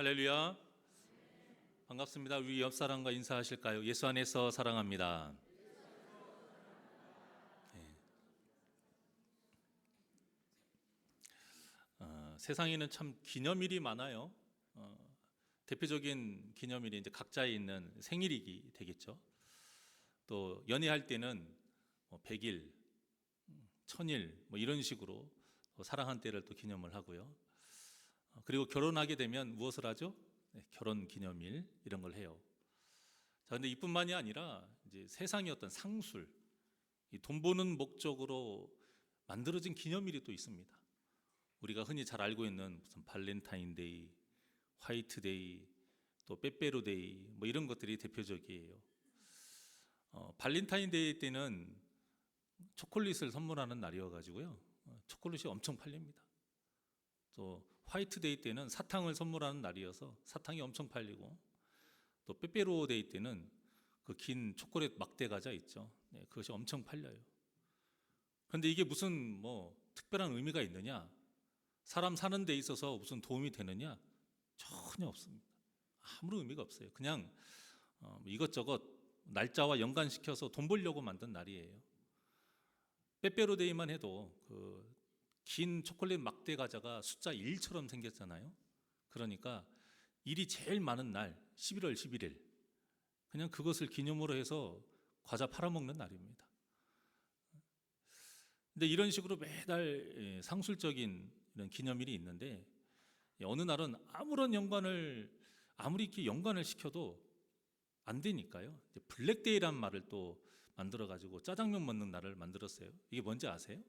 할렐루야. 반갑습니다. 우리 옆 사람과 인사하실까요? 예수 안에서 사랑합니다. 네. 세상에는 참 기념일이 많아요. 대표적인 기념일이 이제 각자에 있는 생일이 되겠죠. 또 연애할 때는 100일, 1000일 이런 식으로 사랑한 때를 또 기념을 하고요. 그리고 결혼하게 되면 무엇을 하죠? 네, 결혼 기념일 이런 걸 해요. 자, 근데 이뿐만이 아니라 이제 세상의 어떤 상술, 이 돈 버는 목적으로 만들어진 기념일이 또 있습니다. 우리가 흔히 잘 알고 있는 무슨 발렌타인데이, 화이트데이, 또 빼빼로데이 이런 것들이 대표적이에요. 발렌타인데이 때는 초콜릿을 선물하는 날이어가지고요, 초콜릿이 엄청 팔립니다. 또 화이트데이 때는 사탕을 선물하는 날이어서 사탕이 엄청 팔리고, 또 빼빼로데이 때는 그 긴 초콜릿 막대 과자 있죠. 네, 그것이 엄청 팔려요. 그런데 이게 무슨 특별한 의미가 있느냐, 사람 사는 데 있어서 무슨 도움이 되느냐? 전혀 없습니다. 아무런 의미가 없어요. 그냥 이것저것 날짜와 연관시켜서 돈 벌려고 만든 날이에요. 빼빼로데이만 해도 그 긴 초콜릿 막대 과자가 숫자 1처럼 생겼잖아요. 그러니까 일이 제일 많은 날 11월 11일, 그냥 그것을 기념으로 해서 과자 팔아먹는 날입니다. 근데 이런 식으로 매달 상술적인 이런 기념일이 있는데, 어느 날은 아무리 이렇게 연관을 시켜도 안 되니까요, 블랙데이란 말을 또 만들어 가지고 짜장면 먹는 날을 만들었어요. 이게 뭔지 아세요?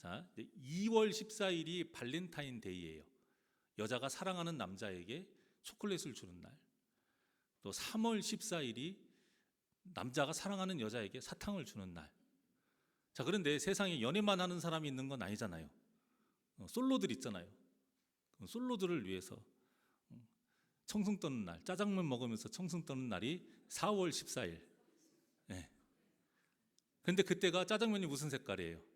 자, 2월 14일이 발렌타인데이예요. 여자가 사랑하는 남자에게 초콜릿을 주는 날. 또 3월 14일이 남자가 사랑하는 여자에게 사탕을 주는 날. 자, 그런데 세상에 연애만 하는 사람이 있는 건 아니잖아요. 솔로들 있잖아요. 솔로들을 위해서 청승 떠는 날, 짜장면 먹으면서 청승 떠는 날이 4월 14일. 네. 근데 그때가 짜장면이 무슨 색깔이에요?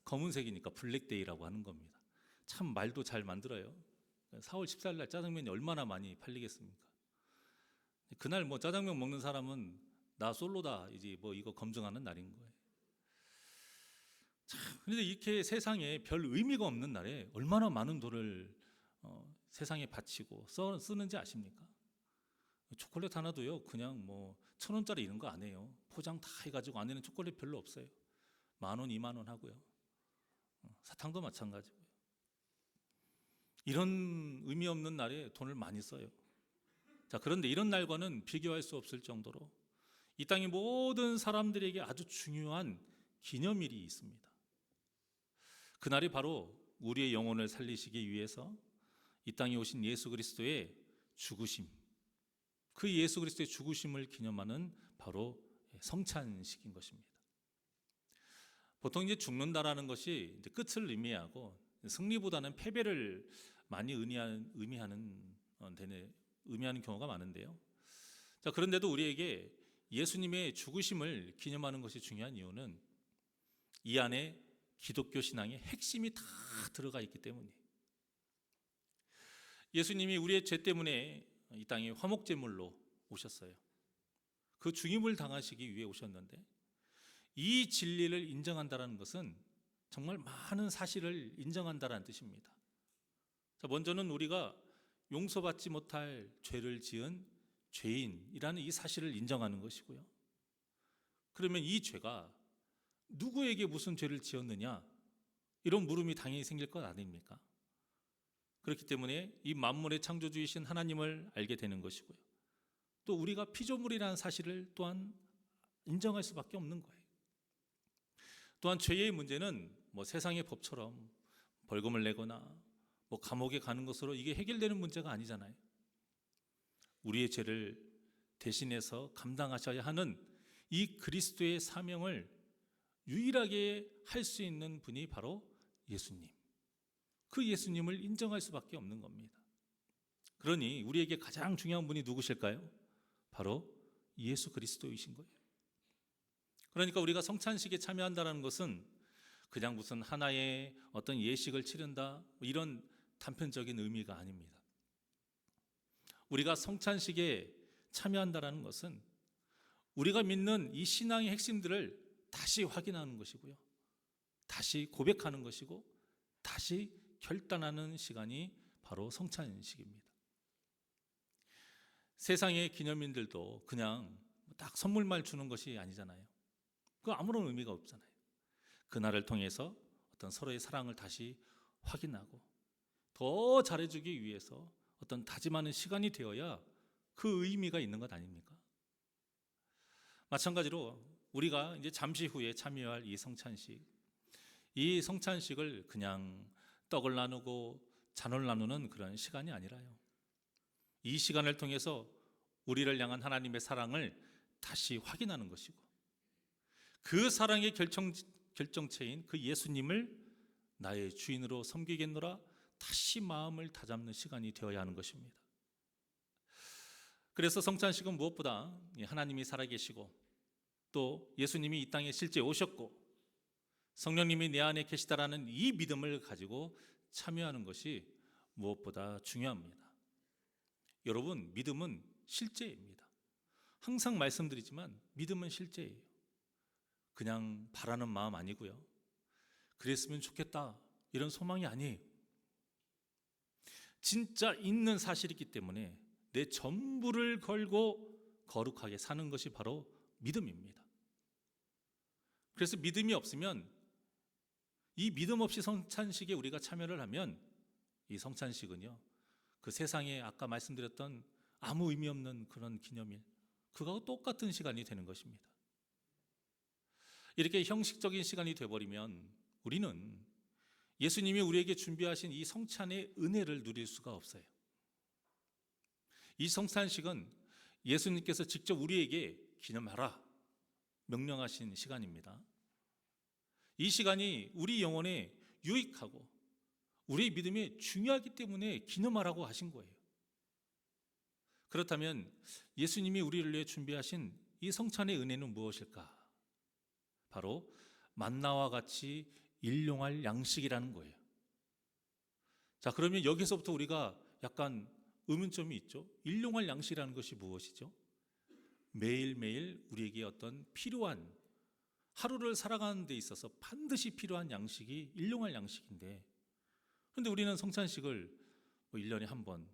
검은색이니까 블랙데이라고 하는 겁니다. 참 말도 잘 만들어요. 4월 14일 날 짜장면이 얼마나 많이 팔리겠습니까? 그날 짜장면 먹는 사람은 나 솔로다 이제 이거 검증하는 날인 거예요. 참, 그런데 이렇게 세상에 별 의미가 없는 날에 얼마나 많은 돈을 세상에 바치고 쓰는지 아십니까? 초콜릿 하나도요, 그냥 1000원짜리 이런 거 안 해요. 포장 다 해가지고 안에는 초콜릿 별로 없어요. 10,000원, 20,000원 하고요. 사탕도 마찬가지고요. 이런 의미 없는 날에 돈을 많이 써요. 자, 그런데 이런 날과는 비교할 수 없을 정도로 이 땅의 모든 사람들에게 아주 중요한 기념일이 있습니다. 그날이 바로 우리의 영혼을 살리시기 위해서 이 땅에 오신 예수 그리스도의 죽으심, 그 예수 그리스도의 죽으심을 기념하는 바로 성찬식인 것입니다. 보통 이제 죽는다라는 것이 이제 끝을 의미하고 승리보다는 패배를 많이 의미하는 경우가 많은데요. 자, 그런데도 우리에게 예수님의 죽으심을 기념하는 것이 중요한 이유는 이 안에 기독교 신앙의 핵심이 다 들어가 있기 때문이에요. 예수님이 우리의 죄 때문에 이 땅에 화목제물로 오셨어요. 그 죽임을 당하시기 위해 오셨는데, 이 진리를 인정한다는 것은 정말 많은 사실을 인정한다는 뜻입니다. 자, 먼저는 우리가 용서받지 못할 죄를 지은 죄인이라는 이 사실을 인정하는 것이고요. 그러면 이 죄가 누구에게 무슨 죄를 지었느냐, 이런 물음이 당연히 생길 것 아닙니까? 그렇기 때문에 이 만물의 창조주이신 하나님을 알게 되는 것이고요. 또 우리가 피조물이라는 사실을 또한 인정할 수밖에 없는 거예요. 또한 죄의 문제는 세상의 법처럼 벌금을 내거나 감옥에 가는 것으로 이게 해결되는 문제가 아니잖아요. 우리의 죄를 대신해서 감당하셔야 하는 이 그리스도의 사명을 유일하게 할 수 있는 분이 바로 예수님. 그 예수님을 인정할 수밖에 없는 겁니다. 그러니 우리에게 가장 중요한 분이 누구실까요? 바로 예수 그리스도이신 거예요. 그러니까 우리가 성찬식에 참여한다는 것은 그냥 무슨 하나의 어떤 예식을 치른다 이런 단편적인 의미가 아닙니다. 우리가 성찬식에 참여한다는 것은 우리가 믿는 이 신앙의 핵심들을 다시 확인하는 것이고요, 다시 고백하는 것이고, 다시 결단하는 시간이 바로 성찬식입니다. 세상의 기념일들도 그냥 딱 선물만 주는 것이 아니잖아요. 그 아무런 의미가 없잖아요. 그날을 통해서 어떤 서로의 사랑을 다시 확인하고 더 잘해주기 위해서 어떤 다짐하는 시간이 되어야 그 의미가 있는 것 아닙니까? 마찬가지로 우리가 이제 잠시 후에 참여할 이 성찬식을 그냥 떡을 나누고 잔을 나누는 그런 시간이 아니라요, 이 시간을 통해서 우리를 향한 하나님의 사랑을 다시 확인하는 것이고, 그 사랑의 결정체인 그 예수님을 나의 주인으로 섬기겠노라 다시 마음을 다잡는 시간이 되어야 하는 것입니다. 그래서 성찬식은 무엇보다 하나님이 살아계시고 또 예수님이 이 땅에 실제 오셨고 성령님이 내 안에 계시다라는 이 믿음을 가지고 참여하는 것이 무엇보다 중요합니다. 여러분, 믿음은 실제입니다. 항상 말씀드리지만 믿음은 실제예요. 그냥 바라는 마음 아니고요, 그랬으면 좋겠다 이런 소망이 아니에요. 진짜 있는 사실이기 때문에 내 전부를 걸고 거룩하게 사는 것이 바로 믿음입니다. 그래서 믿음이 없으면, 이 믿음 없이 성찬식에 우리가 참여를 하면 이 성찬식은요, 그 세상에 아까 말씀드렸던 아무 의미 없는 그런 기념일, 그거하고 똑같은 시간이 되는 것입니다. 이렇게 형식적인 시간이 되어버리면 우리는 예수님이 우리에게 준비하신 이 성찬의 은혜를 누릴 수가 없어요. 이 성찬식은 예수님께서 직접 우리에게 기념하라 명령하신 시간입니다. 이 시간이 우리 영혼에 유익하고 우리 믿음에 중요하기 때문에 기념하라고 하신 거예요. 그렇다면 예수님이 우리를 위해 준비하신 이 성찬의 은혜는 무엇일까? 바로 만나와 같이 일용할 양식이라는 거예요. 자, 그러면 여기서부터 우리가 약간 의문점이 있죠. 일용할 양식이라는 것이 무엇이죠? 매일매일 우리에게 어떤 필요한, 하루를 살아가는 데 있어서 반드시 필요한 양식이 일용할 양식인데, 그런데 우리는 성찬식을 1년에 한 번,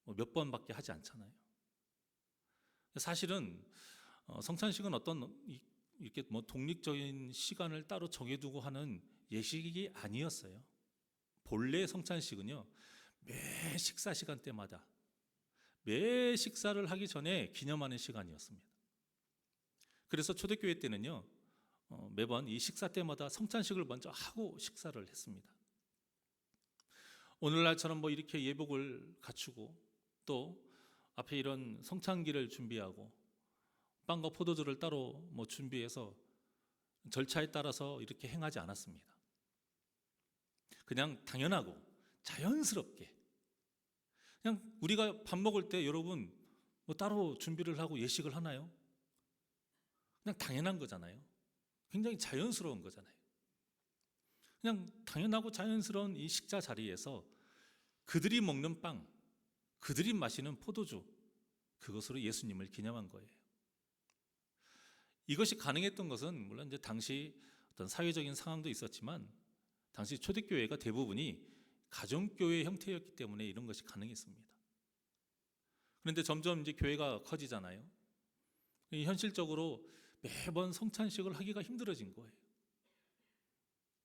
몇 번밖에 하지 않잖아요. 사실은 성찬식은 어떤 이렇게 독립적인 시간을 따로 정해두고 하는 예식이 아니었어요. 본래 성찬식은요, 매 식사 시간 때마다 매 식사를 하기 전에 기념하는 시간이었습니다. 그래서 초대교회 때는요, 매번 이 식사 때마다 성찬식을 먼저 하고 식사를 했습니다. 오늘날처럼 이렇게 예복을 갖추고 또 앞에 이런 성찬기를 준비하고 빵과 포도주를 따로 준비해서 절차에 따라서 이렇게 행하지 않았습니다. 그냥 당연하고 자연스럽게, 그냥 우리가 밥 먹을 때 여러분 따로 준비를 하고 예식을 하나요? 그냥 당연한 거잖아요. 굉장히 자연스러운 거잖아요. 그냥 당연하고 자연스러운 이 식자 자리에서 그들이 먹는 빵, 그들이 마시는 포도주, 그것으로 예수님을 기념한 거예요. 이것이 가능했던 것은 물론 이제 당시 어떤 사회적인 상황도 있었지만, 당시 초대교회가 대부분이 가정교회 형태였기 때문에 이런 것이 가능했습니다. 그런데 점점 이제 교회가 커지잖아요. 현실적으로 매번 성찬식을 하기가 힘들어진 거예요.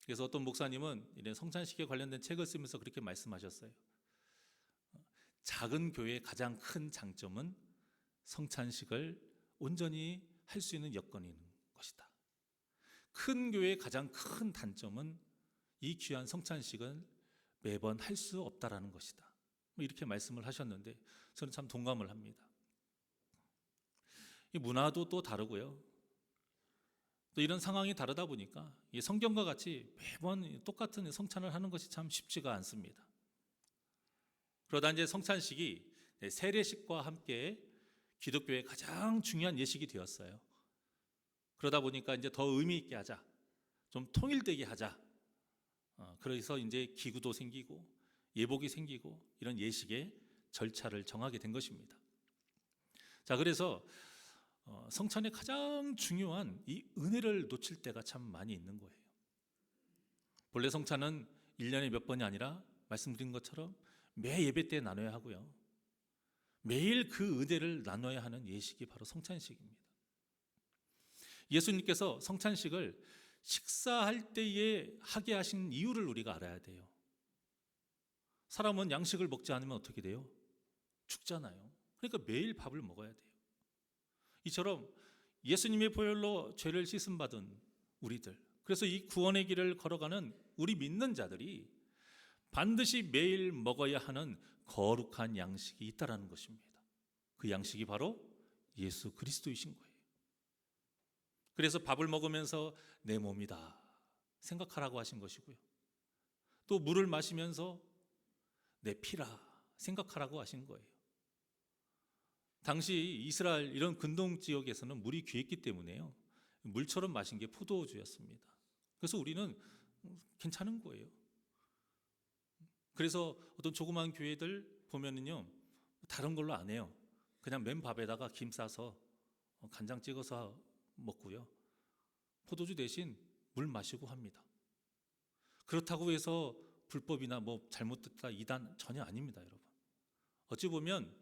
그래서 어떤 목사님은 이런 성찬식에 관련된 책을 쓰면서 그렇게 말씀하셨어요. 작은 교회의 가장 큰 장점은 성찬식을 온전히 할 수 있는 여건인 것이다. 큰 교회의 가장 큰 단점은 이 귀한 성찬식은 매번 할 수 없다라는 것이다. 이렇게 말씀을 하셨는데 저는 참 동감을 합니다. 이 문화도 또 다르고요. 또 이런 상황이 다르다 보니까 이 성경과 같이 매번 똑같은 성찬을 하는 것이 참 쉽지가 않습니다. 그러다 이제 성찬식이 세례식과 함께 기독교의 가장 중요한 예식이 되었어요. 그러다 보니까 이제 더 의미 있게 하자, 좀 통일되게 하자. 그래서 이제 기구도 생기고 예복이 생기고 이런 예식에 절차를 정하게 된 것입니다. 자, 그래서 성찬의 가장 중요한 이 은혜를 놓칠 때가 참 많이 있는 거예요. 본래 성찬은 1년에 몇 번이 아니라 말씀드린 것처럼 매 예배 때 나눠야 하고요. 매일 그 은혜를 나눠야 하는 예식이 바로 성찬식입니다. 예수님께서 성찬식을 식사할 때에 하게 하신 이유를 우리가 알아야 돼요. 사람은 양식을 먹지 않으면 어떻게 돼요? 죽잖아요. 그러니까 매일 밥을 먹어야 돼요. 이처럼 예수님의 보혈로 죄를 씻음 받은 우리들, 그래서 이 구원의 길을 걸어가는 우리 믿는 자들이 반드시 매일 먹어야 하는 거룩한 양식이 있다라는 것입니다. 그 양식이 바로 예수 그리스도이신 거예요. 그래서 밥을 먹으면서 내 몸이다 생각하라고 하신 것이고요. 또 물을 마시면서 내 피라 생각하라고 하신 거예요. 당시 이스라엘 이런 근동 지역에서는 물이 귀했기 때문에요. 물처럼 마신 게 포도주였습니다. 그래서 우리는 괜찮은 거예요. 그래서 어떤 조그만 교회들 보면은요, 다른 걸로 안 해요. 그냥 맨 밥에다가 김 싸서 간장 찍어서 먹고요. 포도주 대신 물 마시고 합니다. 그렇다고 해서 불법이나 뭐 잘못됐다 이단 전혀 아닙니다, 여러분. 어찌 보면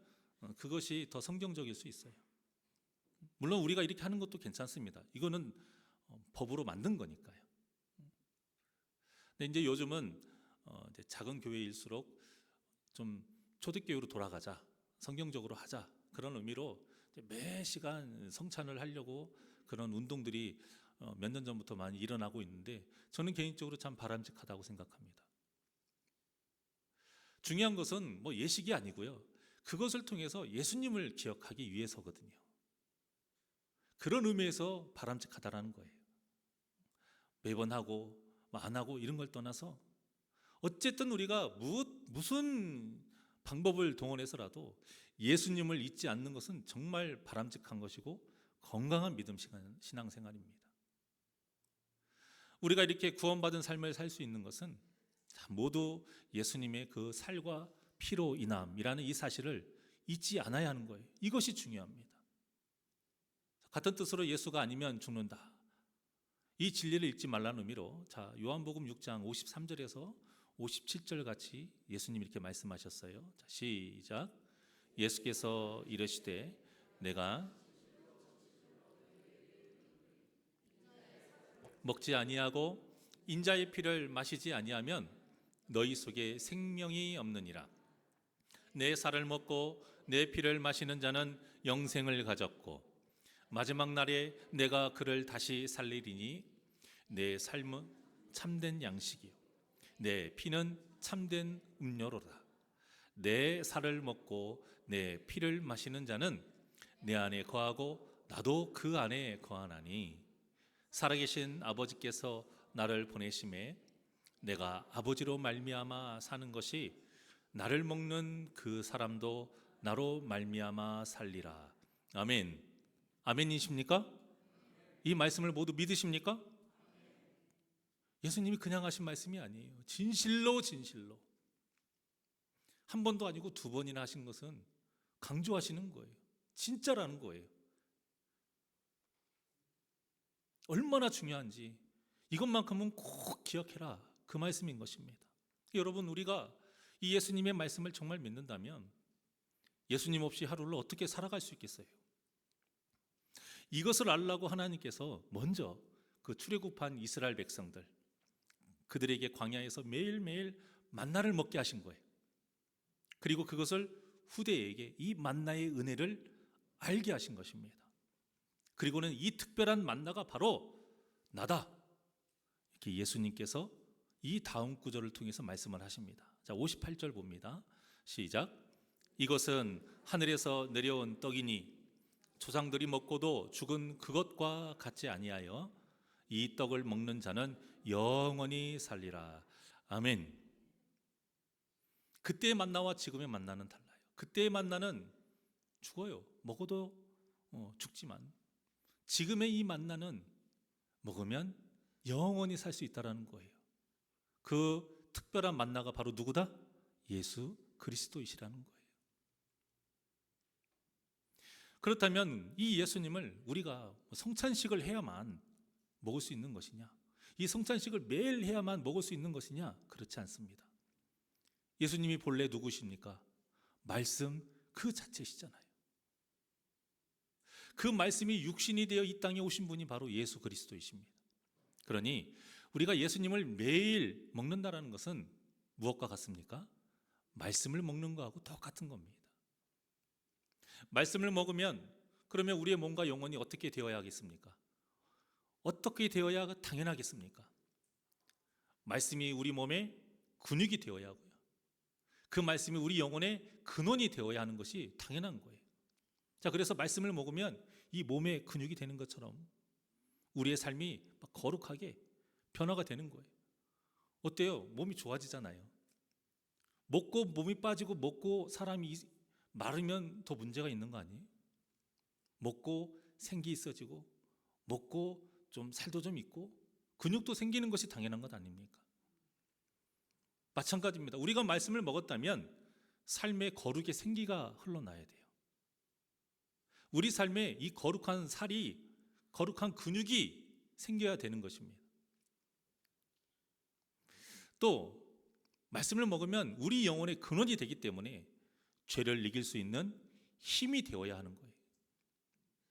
그것이 더 성경적일 수 있어요. 물론 우리가 이렇게 하는 것도 괜찮습니다. 이거는 법으로 만든 거니까요. 근데 이제 요즘은 이제 작은 교회일수록 좀 초대교회로 돌아가자, 성경적으로 하자, 그런 의미로 매 시간 성찬을 하려고 그런 운동들이 몇 년 전부터 많이 일어나고 있는데, 저는 개인적으로 참 바람직하다고 생각합니다. 중요한 것은 뭐 예식이 아니고요, 그것을 통해서 예수님을 기억하기 위해서거든요. 그런 의미에서 바람직하다라는 거예요. 매번 하고 안 하고 이런 걸 떠나서 어쨌든 우리가 무슨 방법을 동원해서라도 예수님을 잊지 않는 것은 정말 바람직한 것이고 건강한 믿음 신앙생활입니다. 우리가 이렇게 구원받은 삶을 살 수 있는 것은 모두 예수님의 그 살과 피로 인함이라는 이 사실을 잊지 않아야 하는 거예요. 이것이 중요합니다. 같은 뜻으로 예수가 아니면 죽는다, 이 진리를 잊지 말라는 의미로, 자, 요한복음 6장 53절에서 57절 같이 예수님이 이렇게 말씀하셨어요. 자, 시작. 예수께서 이르시되 내가 먹지 아니하고 인자의 피를 마시지 아니하면 너희 속에 생명이 없느니라. 내 살을 먹고 내 피를 마시는 자는 영생을 가졌고 마지막 날에 내가 그를 다시 살리리니 내 삶은 참된 양식이요 내 피는 참된 음료로다. 내 살을 먹고 내 피를 마시는 자는 내 안에 거하고 나도 그 안에 거하나니 살아계신 아버지께서 나를 보내심에 내가 아버지로 말미암아 사는 것이 나를 먹는 그 사람도 나로 말미암아 살리라. 아멘. 아멘이십니까? 이 말씀을 모두 믿으십니까? 예수님이 그냥 하신 말씀이 아니에요. 진실로 한 번도 아니고 두 번이나 하신 것은 강조하시는 거예요. 진짜라는 거예요. 얼마나 중요한지 이것만큼은 꼭 기억해라, 그 말씀인 것입니다. 여러분, 우리가 이 예수님의 말씀을 정말 믿는다면 예수님 없이 하루를 어떻게 살아갈 수 있겠어요? 이것을 알라고 하나님께서 먼저 그 출애굽한 이스라엘 백성들, 그들에게 광야에서 매일매일 만나를 먹게 하신 거예요. 그리고 그것을 후대에게 이 만나의 은혜를 알게 하신 것입니다. 그리고는 이 특별한 만나가 바로 나다, 이렇게 예수님께서 이 다음 구절을 통해서 말씀을 하십니다. 자, 58절 봅니다. 시작. 이것은 하늘에서 내려온 떡이니 조상들이 먹고도 죽은 그것과 같지 아니하여 이 떡을 먹는 자는 영원히 살리라. 아멘. 그때의 만나와 지금의 만나는 달라요. 그때의 만나는 죽어요. 먹어도 죽지만 지금의 이 만나는 먹으면 영원히 살 수 있다는 거예요. 그 특별한 만나가 바로 누구다? 예수 그리스도이시라는 거예요. 그렇다면 이 예수님을 우리가 성찬식을 해야만 먹을 수 있는 것이냐? 이 성찬식을 매일 해야만 먹을 수 있는 것이냐? 그렇지 않습니다. 예수님이 본래 누구십니까? 말씀 그 자체시잖아요. 그 말씀이 육신이 되어 이 땅에 오신 분이 바로 예수 그리스도이십니다. 그러니 우리가 예수님을 매일 먹는다라는 것은 무엇과 같습니까? 말씀을 먹는 것하고 똑같은 겁니다. 말씀을 먹으면 그러면 우리의 몸과 영혼이 어떻게 되어야 하겠습니까? 어떻게 되어야 당연하겠습니까? 말씀이 우리 몸에 근육이 되어야 하고요. 그 말씀이 우리 영혼의 근원이 되어야 하는 것이 당연한 거예요. 자, 그래서 말씀을 먹으면 이 몸의 근육이 되는 것처럼 우리의 삶이 막 거룩하게 변화가 되는 거예요. 어때요? 몸이 좋아지잖아요. 먹고 몸이 빠지고 먹고 사람이 마르면 더 문제가 있는 거 아니에요? 먹고 생기 있어지고 먹고 좀 살도 좀 있고 근육도 생기는 것이 당연한 것 아닙니까? 마찬가지입니다. 우리가 말씀을 먹었다면 삶의 거룩의 생기가 흘러나야 돼요. 우리 삶에 이 거룩한 살이, 거룩한 근육이 생겨야 되는 것입니다. 또 말씀을 먹으면 우리 영혼의 근원이 되기 때문에 죄를 이길 수 있는 힘이 되어야 하는 거예요.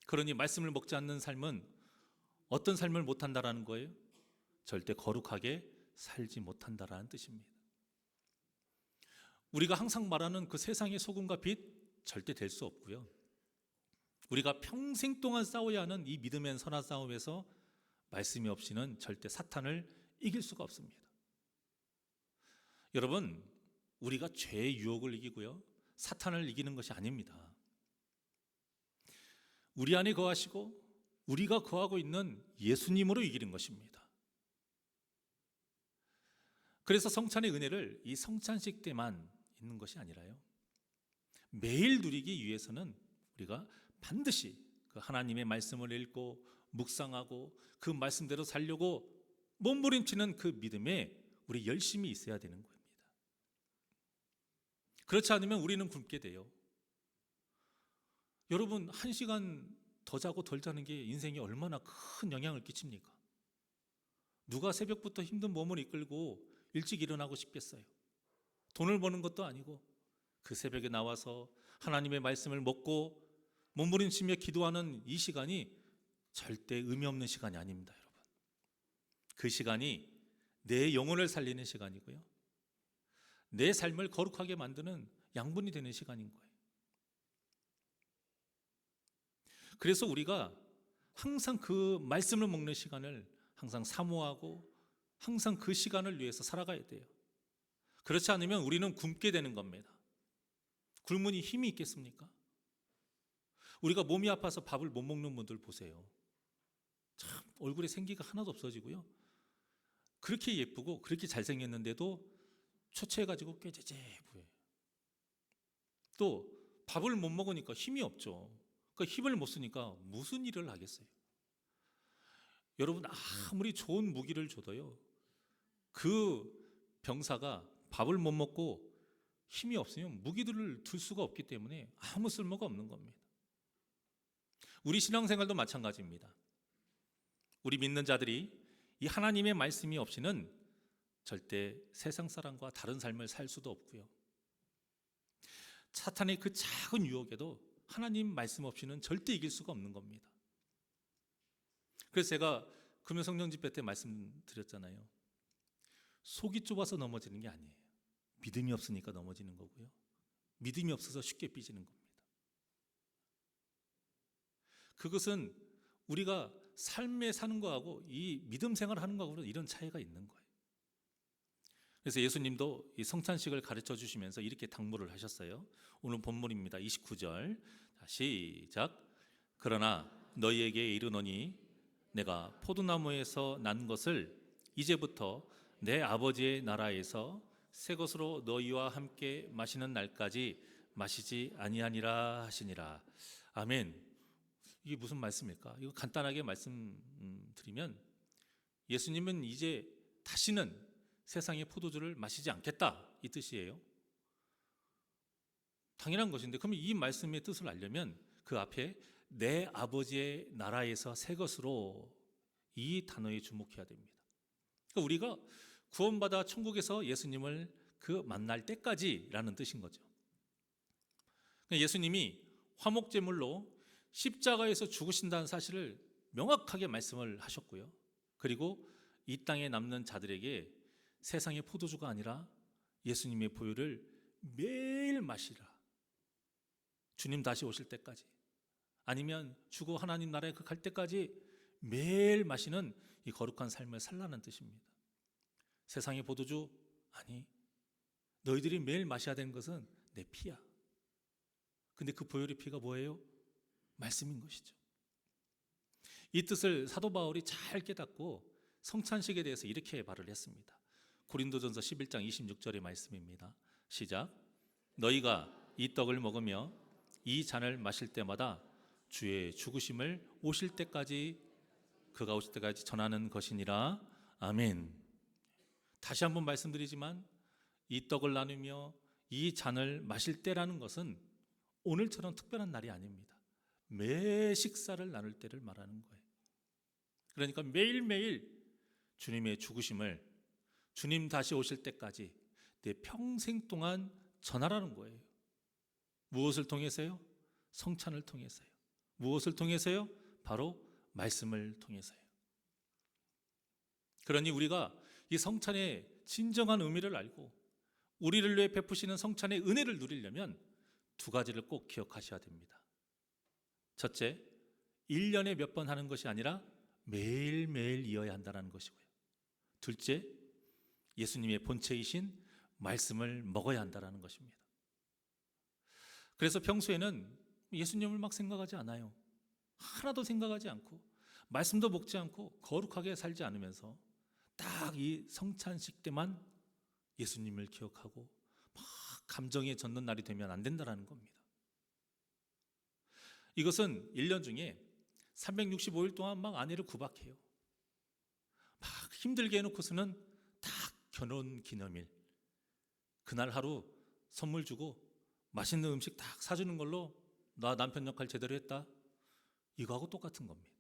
그러니 말씀을 먹지 않는 삶은 어떤 삶을 못한다라는 거예요? 절대 거룩하게 살지 못한다라는 뜻입니다. 우리가 항상 말하는 그 세상의 소금과 빛 절대 될 수 없고요. 우리가 평생 동안 싸워야 하는 이 믿음의 선한 싸움에서 말씀이 없이는 절대 사탄을 이길 수가 없습니다. 여러분, 우리가 죄의 유혹을 이기고요, 사탄을 이기는 것이 아닙니다. 우리 안에 거하시고 우리가 거하고 있는 예수님으로 이기는 것입니다. 그래서 성찬의 은혜를 이 성찬식 때만 있는 것이 아니라요, 매일 누리기 위해서는 우리가 반드시 그 하나님의 말씀을 읽고 묵상하고 그 말씀대로 살려고 몸부림치는 그 믿음에 우리 열심히 있어야 되는 겁니다. 그렇지 않으면 우리는 굶게 돼요. 여러분, 1시간 더 자고 덜 자는 게 인생에 얼마나 큰 영향을 끼칩니까? 누가 새벽부터 힘든 몸을 이끌고 일찍 일어나고 싶겠어요? 돈을 버는 것도 아니고 그 새벽에 나와서 하나님의 말씀을 먹고 몸부림치며 기도하는 이 시간이 절대 의미 없는 시간이 아닙니다, 여러분. 그 시간이 내 영혼을 살리는 시간이고요, 내 삶을 거룩하게 만드는 양분이 되는 시간인 거예요. 그래서 우리가 항상 그 말씀을 먹는 시간을 항상 사모하고 항상 그 시간을 위해서 살아가야 돼요. 그렇지 않으면 우리는 굶게 되는 겁니다. 굶으니 힘이 있겠습니까? 우리가 몸이 아파서 밥을 못 먹는 분들 보세요. 참 얼굴에 생기가 하나도 없어지고요, 그렇게 예쁘고 그렇게 잘생겼는데도 초췌해가지고 꾀죄죄 보여요. 또 밥을 못 먹으니까 힘이 없죠. 그러니까 힘을 못 쓰니까 무슨 일을 하겠어요? 여러분, 아무리 좋은 무기를 줘도요, 그 병사가 밥을 못 먹고 힘이 없으면 무기들을 들 수가 없기 때문에 아무 쓸모가 없는 겁니다. 우리 신앙생활도 마찬가지입니다. 우리 믿는 자들이 이 하나님의 말씀이 없이는 절대 세상 사람과 다른 삶을 살 수도 없고요, 사탄의 그 작은 유혹에도 하나님 말씀 없이는 절대 이길 수가 없는 겁니다. 그래서 제가 금요성령 집회 때 말씀드렸잖아요. 속이 좁아서 넘어지는 게 아니에요. 믿음이 없으니까 넘어지는 거고요, 믿음이 없어서 쉽게 삐지는 겁니다. 그것은 우리가 삶에 사는 거하고 이 믿음 생활을 하는 거하고 이런 차이가 있는 거예요. 그래서 예수님도 이 성찬식을 가르쳐 주시면서 이렇게 당부를 하셨어요. 오늘 본문입니다. 29절. 시작. 그러나 너희에게 이르노니 내가 포도나무에서 난 것을 이제부터 내 아버지의 나라에서 새 것으로 너희와 함께 마시는 날까지 마시지 아니하니라 하시니라. 아멘. 이게 무슨 말씀일까? 이거 간단하게 말씀드리면 예수님은 이제 다시는 세상의 포도주를 마시지 않겠다, 이 뜻이에요. 당연한 것인데, 그러면 이 말씀의 뜻을 알려면 그 앞에 내 아버지의 나라에서 새 것으로, 이 단어에 주목해야 됩니다. 그러니까 우리가 구원받아 천국에서 예수님을 그 만날 때까지라는 뜻인 거죠. 예수님이 화목제물로 십자가에서 죽으신다는 사실을 명확하게 말씀을 하셨고요. 그리고 이 땅에 남는 자들에게 세상의 포도주가 아니라 예수님의 보혈을 매일 마시라. 주님 다시 오실 때까지, 아니면 죽어 하나님 나라에 갈 때까지 매일 마시는 이 거룩한 삶을 살라는 뜻입니다. 세상의 포도주? 아니, 너희들이 매일 마셔야 되는 것은 내 피야. 근데 그 보혈의 피가 뭐예요? 말씀인 것이죠. 이 뜻을 사도 바울이 잘 깨닫고 성찬식에 대해서 이렇게 말을 했습니다. 고린도전서 11장 26절의 말씀입니다. 시작. 너희가 이 떡을 먹으며 이 잔을 마실 때마다 주의 죽으심을 오실 때까지, 그가 오실 때까지 전하는 것이니라. 아멘. 다시 한번 말씀드리지만 이 떡을 나누며 이 잔을 마실 때라는 것은 오늘처럼 특별한 날이 아닙니다. 매 식사를 나눌 때를 말하는 거예요. 그러니까 매일매일 주님의 죽으심을, 주님 다시 오실 때까지 내 평생 동안 전하라는 거예요. 무엇을 통해서요? 성찬을 통해서요. 무엇을 통해서요? 바로 말씀을 통해서요. 그러니 우리가 이 성찬의 진정한 의미를 알고 우리를 위해 베푸시는 성찬의 은혜를 누리려면 두 가지를 꼭 기억하셔야 됩니다. 첫째, 1년에 몇 번 하는 것이 아니라 매일매일 이어야 한다는 것이고요. 둘째, 예수님의 본체이신 말씀을 먹어야 한다는 것입니다. 그래서 평소에는 예수님을 막 생각하지 않아요. 하나도 생각하지 않고 말씀도 먹지 않고 거룩하게 살지 않으면서 딱 이 성찬식 때만 예수님을 기억하고 막 감정에 젖는 날이 되면 안 된다는 겁니다. 이것은 1년 중에 365일 동안 막 아내를 구박해요. 막 힘들게 해놓고서는 딱 결혼 기념일 그날 하루 선물 주고 맛있는 음식 딱 사주는 걸로 나 남편 역할 제대로 했다, 이거하고 똑같은 겁니다.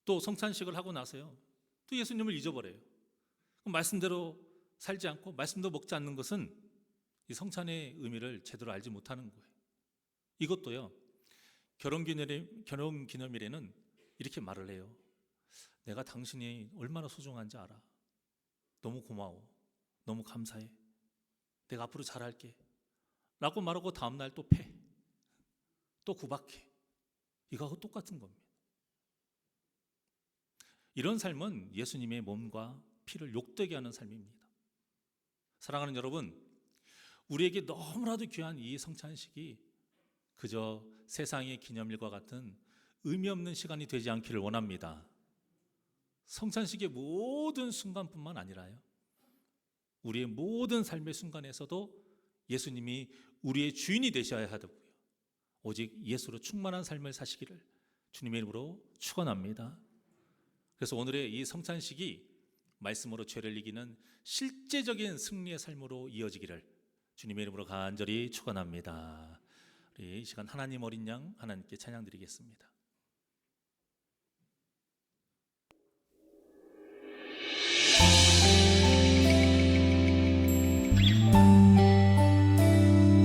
또 성찬식을 하고 나서요, 또 예수님을 잊어버려요. 말씀대로 살지 않고 말씀도 먹지 않는 것은 이 성찬의 의미를 제대로 알지 못하는 거예요. 이것도요, 결혼 기념일에는 이렇게 말을 해요. 내가 당신이 얼마나 소중한지 알아. 너무 고마워. 너무 감사해. 내가 앞으로 잘할게 라고 말하고 다음날 또 패, 또 구박해. 이거하고 똑같은 겁니다. 이런 삶은 예수님의 몸과 피를 욕되게 하는 삶입니다. 사랑하는 여러분, 우리에게 너무나도 귀한 이 성찬식이 그저 세상의 기념일과 같은 의미 없는 시간이 되지 않기를 원합니다. 성찬식의 모든 순간뿐만 아니라요, 우리의 모든 삶의 순간에서도 예수님이 우리의 주인이 되셔야 하고요, 오직 예수로 충만한 삶을 사시기를 주님의 이름으로 축원합니다. 그래서 오늘의 이 성찬식이 말씀으로 죄를 이기는 실제적인 승리의 삶으로 이어지기를 주님의 이름으로 간절히 축원합니다. 우리 이 시간 하나님 어린 양 하나님께 찬양 드리겠습니다.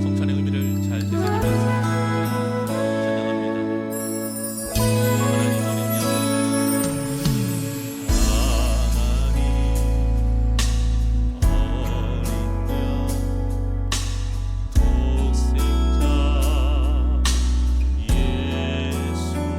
성찬의 의미를 잘 되새기면서 찬양합니다. 하나님 어린 양, 독생자 예수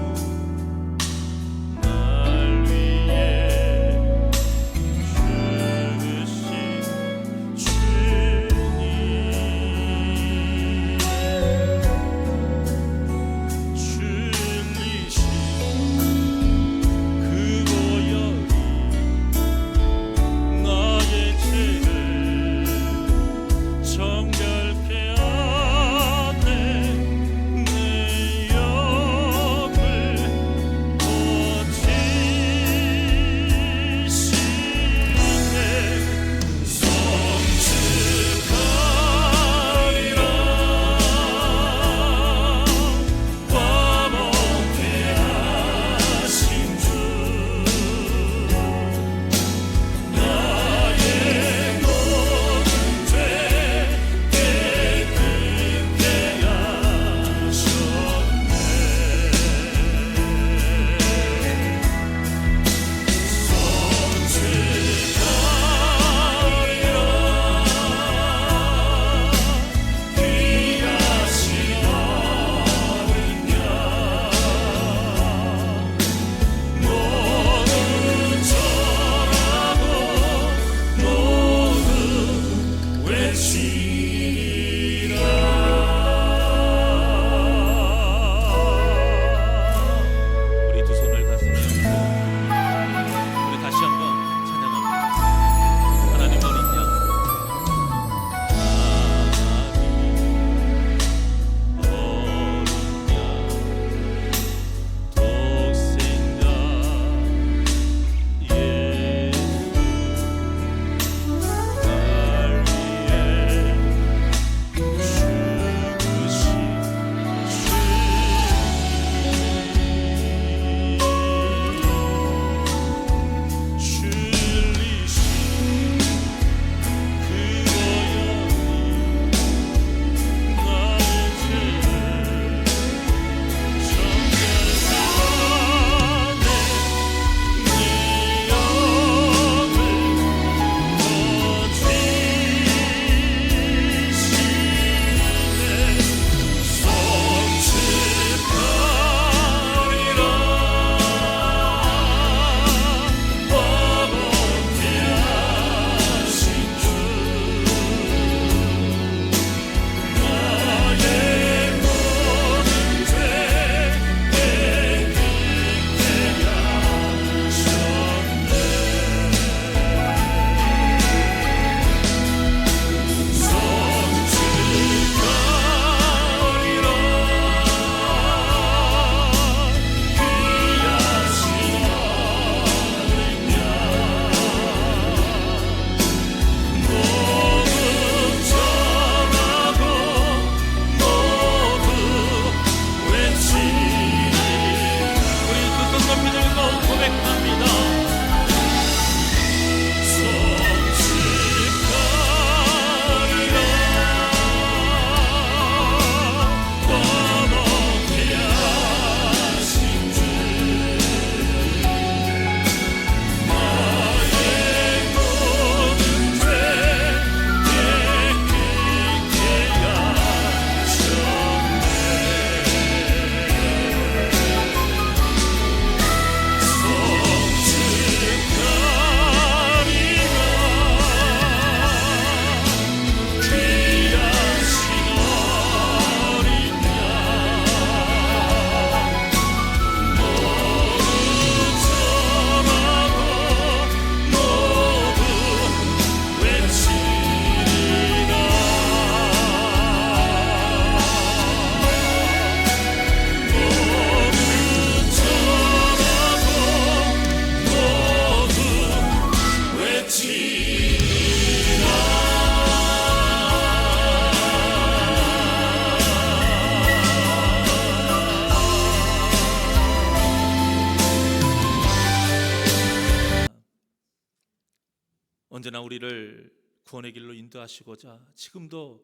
언제나 우리를 구원의 길로 인도하시고자 지금도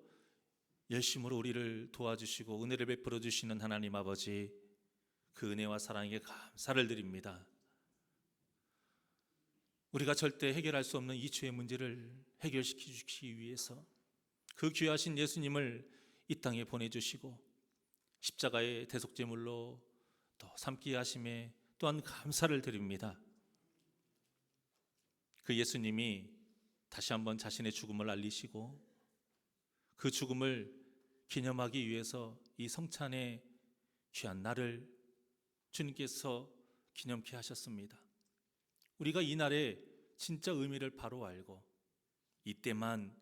열심으로 우리를 도와주시고 은혜를 베풀어 주시는 하나님 아버지, 그 은혜와 사랑에 감사를 드립니다. 우리가 절대 해결할 수 없는 이 죄의 문제를 해결시켜 주시기 위해서 그 귀하신 예수님을 이 땅에 보내주시고 십자가의 대속제물로 또 삼게 하심에 또한 감사를 드립니다. 그 예수님이 다시 한번 자신의 죽음을 알리시고 그 죽음을 기념하기 위해서 이 성찬의 귀한 날을 주님께서 기념케 하셨습니다. 우리가 이 날의 진짜 의미를 바로 알고 이때만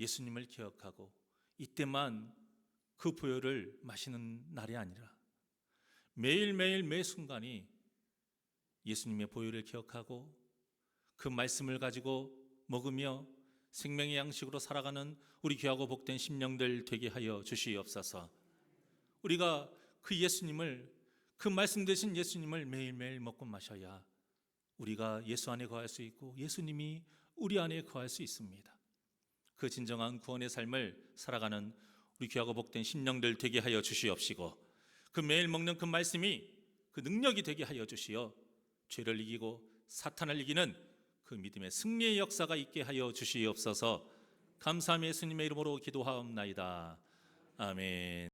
예수님을 기억하고 이때만 그 보혈을 마시는 날이 아니라 매일매일 매 순간이 예수님의 보혈을 기억하고 그 말씀을 가지고 먹으며 생명의 양식으로 살아가는 우리 귀하고 복된 심령들 되게 하여 주시옵소서. 우리가 그 예수님을, 그 말씀 되신 예수님을 매일매일 먹고 마셔야 우리가 예수 안에 거할 수 있고 예수님이 우리 안에 거할 수 있습니다. 그 진정한 구원의 삶을 살아가는 우리 귀하고 복된 심령들 되게 하여 주시옵시고 그 매일 먹는 그 말씀이 그 능력이 되게 하여 주시어 죄를 이기고 사탄을 이기는 그 믿음의 승리의 역사가 있게 하여 주시옵소서. 감사하며 예수님의 이름으로 기도하옵나이다. 아멘.